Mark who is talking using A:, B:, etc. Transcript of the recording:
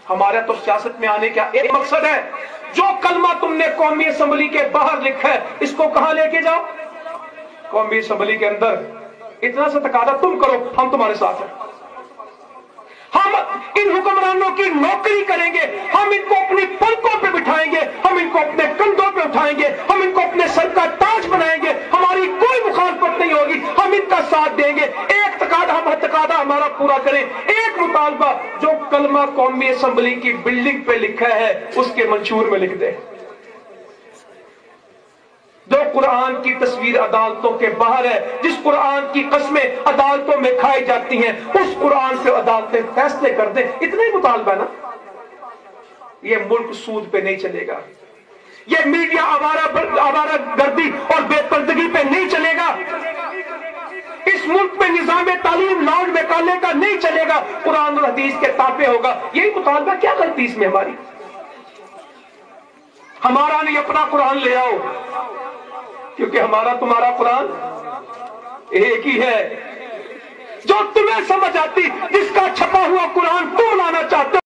A: हमारा तो सियासत में आने का एक मकसद है, जो कलमा तुमने कौमी असम्बली के बाहर लिखा है इसको कहां लेके जाओ? कौमी असम्बली के अंदर इतना सा तकादा तुम करो, हम तुम्हारे साथ हैं। हम इन हुक्मरानों की नौकरी करेंगे, हम इनको अपनी पलकों पे बिठाएंगे, हम इनको अपने कंधों पे उठाएंगे, हम इनको अपने सर का ताज बनाएंगे, हमारी कोई मुखालफत नहीं होगी, हम इनका साथ देंगे। एक तकादा हमारा पूरा करें, एक मुतालबा जो कलमा कौमी असम्बली की बिल्डिंग पे लिखा है उसके मंशूर में लिख दे। जो कुरान की तस्वीर अदालतों के बाहर है, जिस कुरान की कस्में अदालतों में खाई जाती हैं, उस कुरान से अदालतें फैसले कर दें, इतना ही मुतालबा ना। ये मुल्क सूद पे नहीं चलेगा, ये मीडिया आवारा गर्दी और बेपर्दगी पे नहीं चलेगा, इस मुल्क में निजाम तालीम लाउड वकाले का नहीं चलेगा, कुरान और हदीस के ताबे होगा। यही मुतालबा, क्या गलती इसमें हमारी? हमारा नहीं अपना कुरान ले आओ, क्योंकि हमारा तुम्हारा कुरान एक ही है। जो तुम्हें समझ आती, जिसका छपा हुआ कुरान तुम लाना चाहते हो,